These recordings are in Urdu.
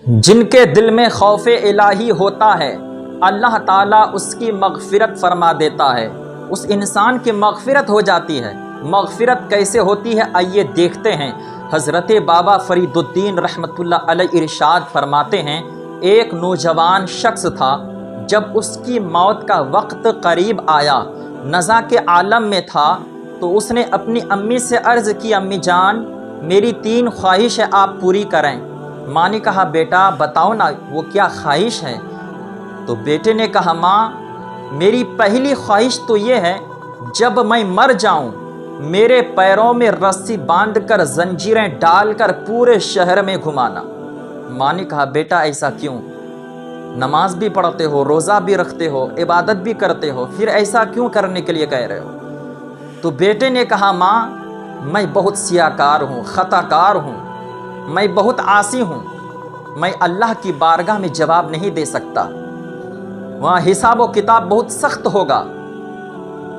جن کے دل میں خوف الہی ہوتا ہے اللہ تعالیٰ اس کی مغفرت فرما دیتا ہے، اس انسان کی مغفرت ہو جاتی ہے۔ مغفرت کیسے ہوتی ہے آئیے دیکھتے ہیں۔ حضرت بابا فرید الدین رحمۃ اللہ علیہ ارشاد فرماتے ہیں، ایک نوجوان شخص تھا، جب اس کی موت کا وقت قریب آیا، نزا کے عالم میں تھا، تو اس نے اپنی امی سے عرض کی، امی جان میری 3 خواہش ہے آپ پوری کریں۔ ماں نے کہا بیٹا بتاؤ نا وہ کیا خواہش ہے؟ تو بیٹے نے کہا ماں میری پہلی خواہش تو یہ ہے جب میں مر جاؤں میرے پیروں میں رسی باندھ کر زنجیریں ڈال کر پورے شہر میں گھمانا۔ ماں نے کہا بیٹا ایسا کیوں؟ نماز بھی پڑھتے ہو، روزہ بھی رکھتے ہو، عبادت بھی کرتے ہو، پھر ایسا کیوں کرنے کے لیے کہہ رہے ہو؟ تو بیٹے نے کہا ماں میں بہت سیاہ کار ہوں، خطا کار ہوں، میں بہت عاصی ہوں، میں اللہ کی بارگاہ میں جواب نہیں دے سکتا، وہاں حساب و کتاب بہت سخت ہوگا،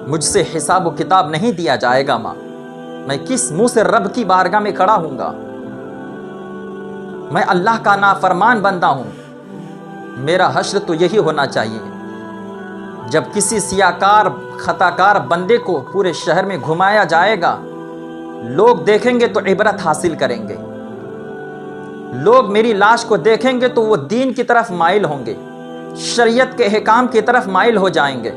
مجھ سے حساب و کتاب نہیں دیا جائے گا ماں، میں کس منہ سے رب کی بارگاہ میں کھڑا ہوں گا، میں اللہ کا نافرمان بندہ ہوں، میرا حشر تو یہی ہونا چاہیے جب کسی سیاکار خطا کار بندے کو پورے شہر میں گھمایا جائے گا، لوگ دیکھیں گے تو عبرت حاصل کریں گے، لوگ میری لاش کو دیکھیں گے تو وہ دین کی طرف مائل ہوں گے، شریعت کے احکام کی طرف مائل ہو جائیں گے،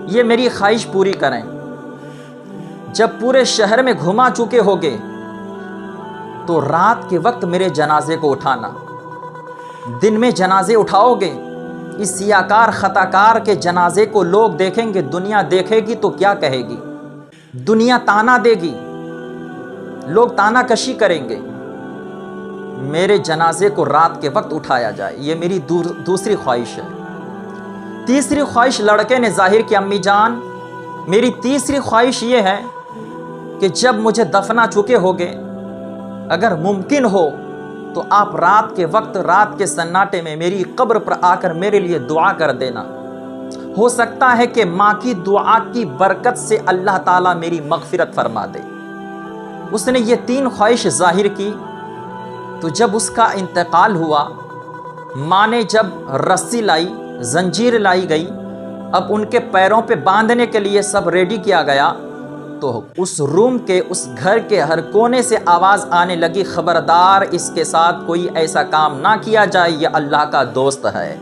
یہ میری خواہش پوری کریں۔ جب پورے شہر میں گھما چکے ہوگے تو رات کے وقت میرے جنازے کو اٹھانا، دن میں جنازے اٹھاؤ گے، اس سیاکار خطا کار کے جنازے کو لوگ دیکھیں گے، دنیا دیکھے گی تو کیا کہے گی؟ دنیا تانا دے گی، لوگ تانا کشی کریں گے، میرے جنازے کو رات کے وقت اٹھایا جائے، یہ میری دوسری خواہش ہے۔ تیسری خواہش لڑکے نے ظاہر کی، امی جان میری تیسری خواہش یہ ہے کہ جب مجھے دفنا چکے ہوگے اگر ممکن ہو تو آپ رات کے وقت رات کے سناٹے میں میری قبر پر آ کر میرے لیے دعا کر دینا، ہو سکتا ہے کہ ماں کی دعا کی برکت سے اللہ تعالیٰ میری مغفرت فرما دے۔ اس نے یہ 3 خواہش ظاہر کی، تو جب اس کا انتقال ہوا، ماں نے جب رسی لائی، زنجیر لائی گئی، اب ان کے پیروں پہ باندھنے کے لیے سب ریڈی کیا گیا، تو اس روم کے اس گھر کے ہر کونے سے آواز آنے لگی، خبردار اس کے ساتھ کوئی ایسا کام نہ کیا جائے، یہ اللہ کا دوست ہے،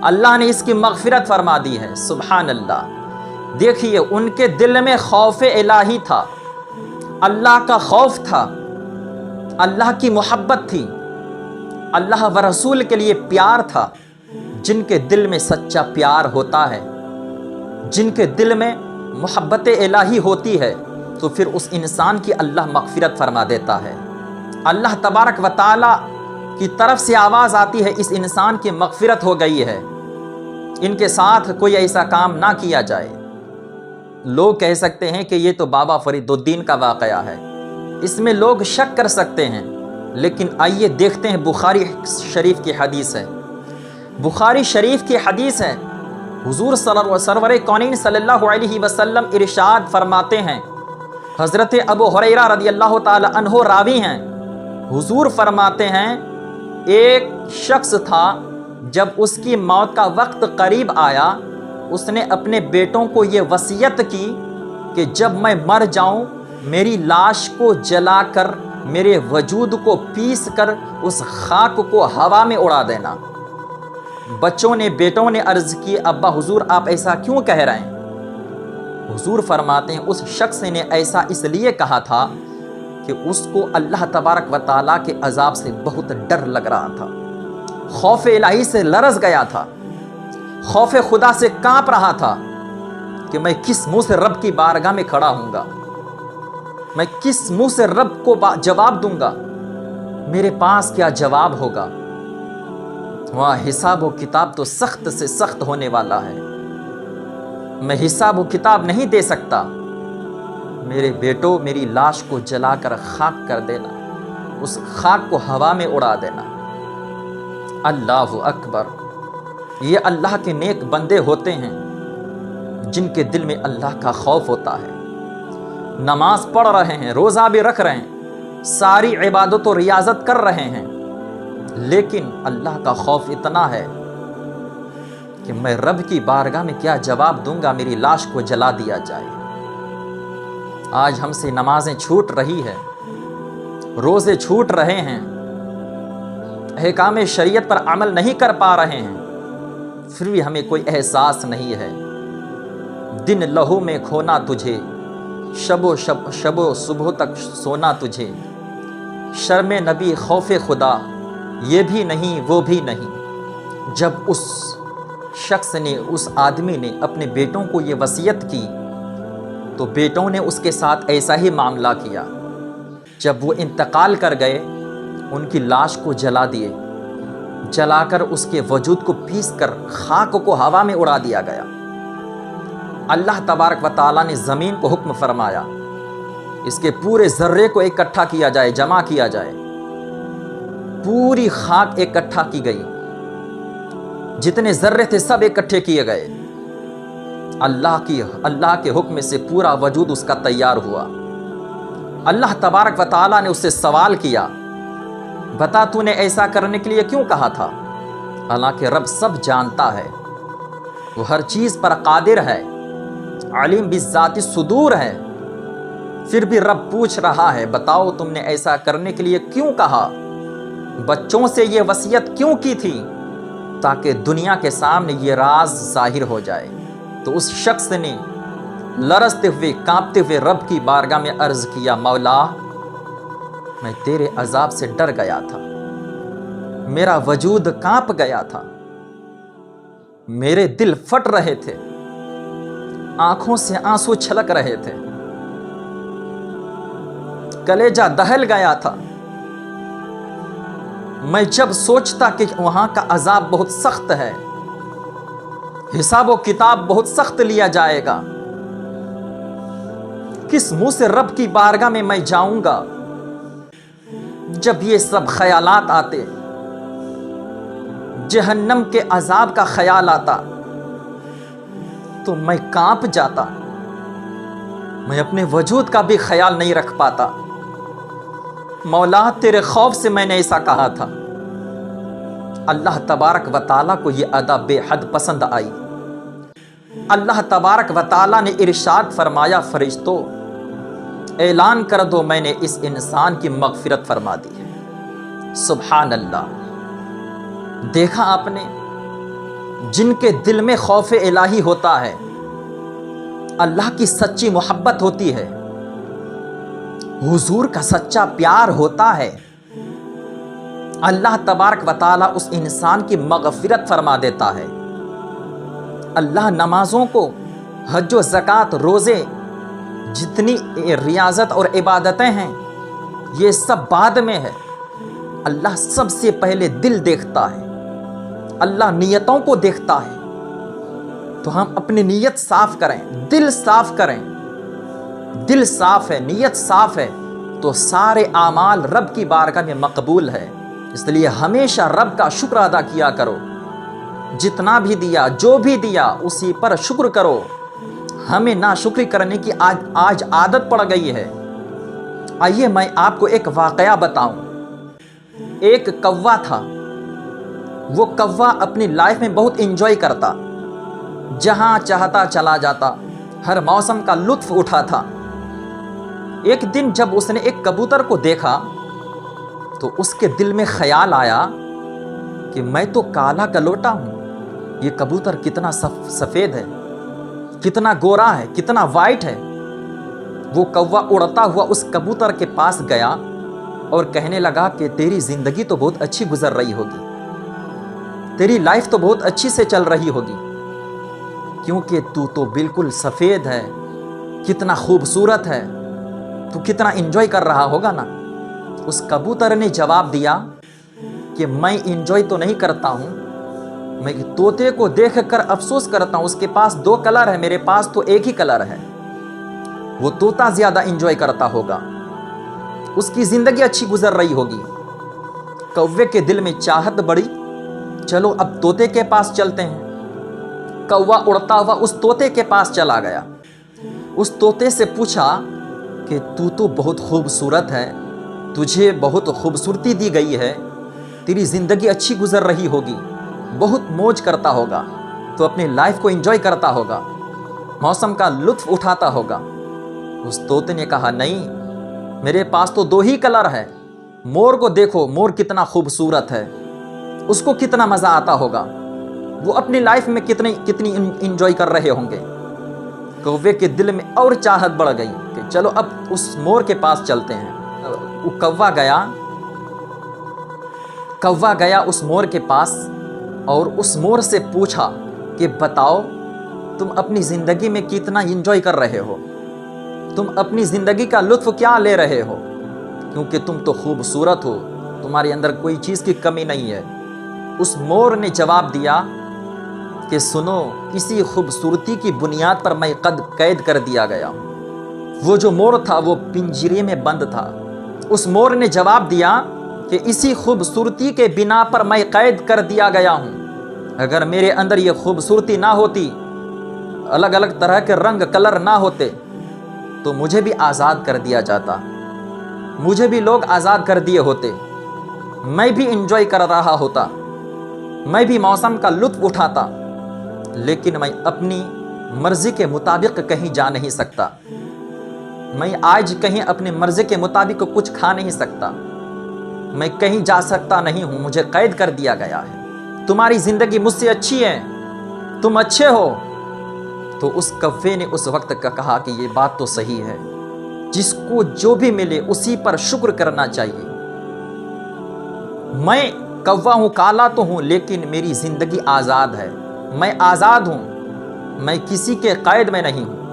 اللہ نے اس کی مغفرت فرما دی ہے۔ سبحان اللہ۔ دیکھیے ان کے دل میں خوف الہی تھا، اللہ کا خوف تھا، اللہ کی محبت تھی، اللہ و رسول کے لیے پیار تھا۔ جن کے دل میں سچا پیار ہوتا ہے، جن کے دل میں محبت الہی ہوتی ہے، تو پھر اس انسان کی اللہ مغفرت فرما دیتا ہے۔ اللہ تبارک و تعالی کی طرف سے آواز آتی ہے اس انسان کی مغفرت ہو گئی ہے، ان کے ساتھ کوئی ایسا کام نہ کیا جائے۔ لوگ کہہ سکتے ہیں کہ یہ تو بابا فرید الدین کا واقعہ ہے، اس میں لوگ شک کر سکتے ہیں، لیکن آئیے دیکھتے ہیں بخاری شریف کی حدیث ہے۔ بخاری شریف کی حدیث ہے، حضور سرور کونین صلی اللہ علیہ وسلم ارشاد فرماتے ہیں، حضرت ابو ہریرہ رضی اللہ تعالی عنہ راوی ہیں، حضور فرماتے ہیں ایک شخص تھا جب اس کی موت کا وقت قریب آیا، اس نے اپنے بیٹوں کو یہ وصیت کی کہ جب میں مر جاؤں میری لاش کو جلا کر میرے وجود کو پیس کر اس خاک کو ہوا میں اڑا دینا۔ بچوں نے بیٹوں نے عرض کی، ابا حضور آپ ایسا کیوں کہہ رہے ہیں؟ حضور فرماتے ہیں اس شخص نے ایسا اس لیے کہا تھا کہ اس کو اللہ تبارک و تعالیٰ کے عذاب سے بہت ڈر لگ رہا تھا، خوف الہی سے لرز گیا تھا، خوف خدا سے کانپ رہا تھا کہ میں کس منہ سے رب کی بارگاہ میں کھڑا ہوں گا، میں کس منہ سے رب کو جواب دوں گا، میرے پاس کیا جواب ہوگا، وہاں حساب و کتاب تو سخت سے سخت ہونے والا ہے، میں حساب و کتاب نہیں دے سکتا، میرے بیٹوں میری لاش کو جلا کر خاک کر دینا، اس خاک کو ہوا میں اڑا دینا۔ اللہ اکبر۔ یہ اللہ کے نیک بندے ہوتے ہیں جن کے دل میں اللہ کا خوف ہوتا ہے، نماز پڑھ رہے ہیں، روزہ بھی رکھ رہے ہیں، ساری عبادت و ریاضت کر رہے ہیں، لیکن اللہ کا خوف اتنا ہے کہ میں رب کی بارگاہ میں کیا جواب دوں گا، میری لاش کو جلا دیا جائے۔ آج ہم سے نمازیں چھوٹ رہی ہے، روزے چھوٹ رہے ہیں، احکام شریعت پر عمل نہیں کر پا رہے ہیں، پھر بھی ہمیں کوئی احساس نہیں ہے۔ دن لہو میں کھونا تجھے، شب و صبح تک سونا تجھے، شرم نبی خوف خدا یہ بھی نہیں وہ بھی نہیں۔ جب اس شخص نے، اس آدمی نے اپنے بیٹوں کو یہ وصیت کی تو بیٹوں نے اس کے ساتھ ایسا ہی معاملہ کیا۔ جب وہ انتقال کر گئے ان کی لاش کو جلا دیے، جلا کر اس کے وجود کو پیس کر خاک کو ہوا میں اڑا دیا گیا۔ اللہ تبارک و تعالیٰ نے زمین کو حکم فرمایا اس کے پورے ذرے کو اکٹھا کیا جائے، جمع کیا جائے۔ پوری خاک اکٹھا کی گئی، جتنے ذرے تھے سب اکٹھے کیے گئے۔ اللہ کے حکم سے پورا وجود اس کا تیار ہوا۔ اللہ تبارک و تعالیٰ نے اس سے سوال کیا، بتا تو نے ایسا کرنے کے لیے کیوں کہا تھا؟ حالانکہ رب سب جانتا ہے، وہ ہر چیز پر قادر ہے، علیم بذات الصدور ہے، پھر بھی رب پوچھ رہا ہے بتاؤ تم نے ایسا کرنے کے لیے کیوں کہا؟ بچوں سے یہ وصیت کیوں کی تھی؟ تاکہ دنیا کے سامنے یہ راز ظاہر ہو جائے۔ تو اس شخص نے لرزتے ہوئے کانپتے ہوئے رب کی بارگاہ میں عرض کیا، مولا میں تیرے عذاب سے ڈر گیا تھا، میرا وجود کانپ گیا تھا، میرے دل پھٹ رہے تھے، آنکھوں سے آنسو چھلک رہے تھے، کلیجہ دہل گیا تھا۔ میں جب سوچتا کہ وہاں کا عذاب بہت سخت ہے، حساب و کتاب بہت سخت لیا جائے گا، کس منہ سے رب کی بارگاہ میں میں جاؤں گا؟ جب یہ سب خیالات آتے، جہنم کے عذاب کا خیال آتا تو میں کانپ جاتا، میں اپنے وجود کا بھی خیال نہیں رکھ پاتا۔ مولا تیرے خوف سے میں نے ایسا کہا تھا۔ اللہ تبارک و تعالیٰ کو یہ ادا بے حد پسند آئی۔ اللہ تبارک و تعالیٰ نے ارشاد فرمایا، فرشتوں اعلان کر دو میں نے اس انسان کی مغفرت فرما دی ہے۔ سبحان اللہ۔ دیکھا آپ نے، جن کے دل میں خوف الہی ہوتا ہے، اللہ کی سچی محبت ہوتی ہے، حضور کا سچا پیار ہوتا ہے، اللہ تبارک و تعالیٰ اس انسان کی مغفرت فرما دیتا ہے۔ اللہ نمازوں کو، حج و زکوٰۃ، روزے، جتنی ریاضت اور عبادتیں ہیں یہ سب بعد میں ہے۔ اللہ سب سے پہلے دل دیکھتا ہے، اللہ نیتوں کو دیکھتا ہے۔ تو ہم اپنی نیت صاف کریں، دل صاف کریں۔ دل صاف ہے، نیت صاف ہے تو سارے اعمال رب کی بارگاہ میں مقبول ہے۔ اس لیے ہمیشہ رب کا شکر ادا کیا کرو، جتنا بھی دیا، جو بھی دیا اسی پر شکر کرو۔ ہمیں ناشکری کرنے کی آج عادت پڑ گئی ہے۔ آئیے میں آپ کو ایک واقعہ بتاؤں۔ ایک کوا تھا، وہ کوا اپنی لائف میں بہت انجوائے کرتا، جہاں چاہتا چلا جاتا، ہر موسم کا لطف اٹھاتا۔ ایک دن جب اس نے ایک کبوتر کو دیکھا تو اس کے دل میں خیال آیا کہ میں تو کالا کلوٹا ہوں، یہ کبوتر کتنا سفید ہے، کتنا گورا ہے، کتنا وائٹ ہے۔ وہ کوا اڑتا ہوا اس کبوتر کے پاس گیا اور کہنے لگا کہ تیری زندگی تو بہت اچھی گزر رہی ہوگی، تیری لائف تو بہت اچھی سے چل رہی ہوگی، کیونکہ تو تو بالکل سفید ہے، کتنا خوبصورت ہے، تو کتنا انجوائے کر رہا ہوگا نا۔ اس کبوتر نے جواب دیا کہ میں انجوائے تو نہیں کرتا ہوں، میں طوطے کو دیکھ کر افسوس کرتا ہوں، اس کے پاس 2 کلر ہے، میرے پاس تو ایک ہی کلر ہے، وہ طوطا زیادہ انجوائے کرتا ہوگا، اس کی زندگی اچھی گزر رہی ہوگی۔ کوے کے دل میں چاہت بڑی، چلو اب طوطے کے پاس چلتے ہیں۔ کوا اڑتا ہوا اس طوطے کے پاس چلا گیا، اس طوطے سے پوچھا کہ تو بہت خوبصورت ہے، تجھے بہت خوبصورتی دی گئی ہے، تیری زندگی اچھی گزر رہی ہوگی، بہت موج کرتا ہوگا، تو اپنی لائف کو انجوائے کرتا ہوگا، موسم کا لطف اٹھاتا ہوگا۔ اس طوطے نے کہا نہیں، میرے پاس تو 2 ہی کلر ہے۔ مور کو دیکھو، مور کتنا خوبصورت ہے، اس کو کتنا مزہ آتا ہوگا، وہ اپنی لائف میں کتنی انجوائے کر رہے ہوں گے۔ کوے کے دل میں اور چاہت بڑھ گئی کہ چلو اب اس مور کے پاس چلتے ہیں۔ وہ کوا گیا اس مور کے پاس اور اس مور سے پوچھا کہ بتاؤ تم اپنی زندگی میں کتنا انجوائے کر رہے ہو، تم اپنی زندگی کا لطف کیا لے رہے ہو، کیونکہ تم تو خوبصورت ہو، تمہارے اندر کوئی چیز کی کمی نہیں ہے۔ اس مور نے جواب دیا کہ سنو، اسی خوبصورتی کی بنیاد پر میں قید کر دیا گیا ہوں۔ وہ جو مور تھا وہ پنجرے میں بند تھا۔ اس مور نے جواب دیا کہ اسی خوبصورتی کے بنا پر میں قید کر دیا گیا ہوں۔ اگر میرے اندر یہ خوبصورتی نہ ہوتی، الگ الگ طرح کے رنگ کلر نہ ہوتے، تو مجھے بھی آزاد کر دیا جاتا، مجھے بھی لوگ آزاد کر دیے ہوتے، میں بھی انجوائے کر رہا ہوتا، میں بھی موسم کا لطف اٹھاتا، لیکن میں اپنی مرضی کے مطابق کہیں جا نہیں سکتا۔ میں آج کہیں اپنی مرضی کے مطابق کچھ کھا نہیں سکتا، میں کہیں جا سکتا نہیں ہوں، مجھے قید کر دیا گیا ہے۔ تمہاری زندگی مجھ سے اچھی ہے، تم اچھے ہو۔ تو اس کوے نے اس وقت کا کہا کہ یہ بات تو صحیح ہے، جس کو جو بھی ملے اسی پر شکر کرنا چاہیے۔ میں کوا ہوں، کالا تو ہوں، لیکن میری زندگی آزاد ہے، میں آزاد ہوں، میں کسی کے قید میں نہیں ہوں،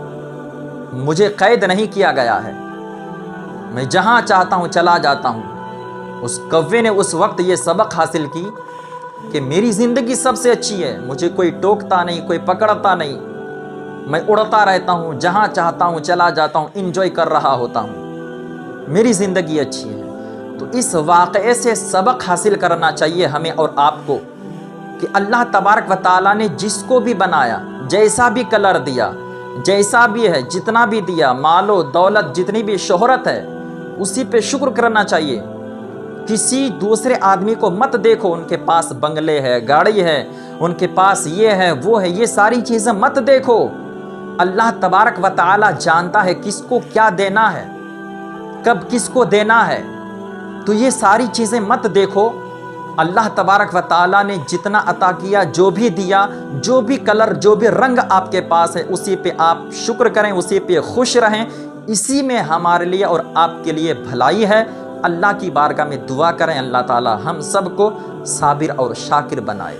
مجھے قید نہیں کیا گیا ہے، میں جہاں چاہتا ہوں چلا جاتا ہوں۔ اس کوے نے اس وقت یہ سبق حاصل کی کہ میری زندگی سب سے اچھی ہے، مجھے کوئی ٹوکتا نہیں، کوئی پکڑتا نہیں، میں اڑتا رہتا ہوں، جہاں چاہتا ہوں چلا جاتا ہوں، انجوائے کر رہا ہوتا ہوں، میری زندگی اچھی ہے۔ تو اس واقعے سے سبق حاصل کرنا چاہیے ہمیں اور آپ کو کہ اللہ تبارک و تعالیٰ نے جس کو بھی بنایا، جیسا بھی کلر دیا، جیسا بھی ہے، جتنا بھی دیا، مال و دولت، جتنی بھی شہرت ہے، اسی پہ شکر کرنا چاہیے۔ کسی دوسرے آدمی کو مت دیکھو، ان کے پاس بنگلے ہے، گاڑی ہے، ان کے پاس یہ ہے وہ ہے، یہ ساری چیزیں مت دیکھو۔ اللہ تبارک و تعالیٰ جانتا ہے کس کو کیا دینا ہے، کب کس کو دینا ہے، تو یہ ساری چیزیں مت دیکھو۔ اللہ تبارک و تعالیٰ نے جتنا عطا کیا، جو بھی دیا، جو بھی کلر، جو بھی رنگ آپ کے پاس ہے، اسی پہ آپ شکر کریں، اسی پہ خوش رہیں، اسی میں ہمارے لیے اور آپ کے لیے بھلائی ہے۔ اللہ کی بارگاہ میں دعا کریں اللہ تعالیٰ ہم سب کو صابر اور شاکر بنائے۔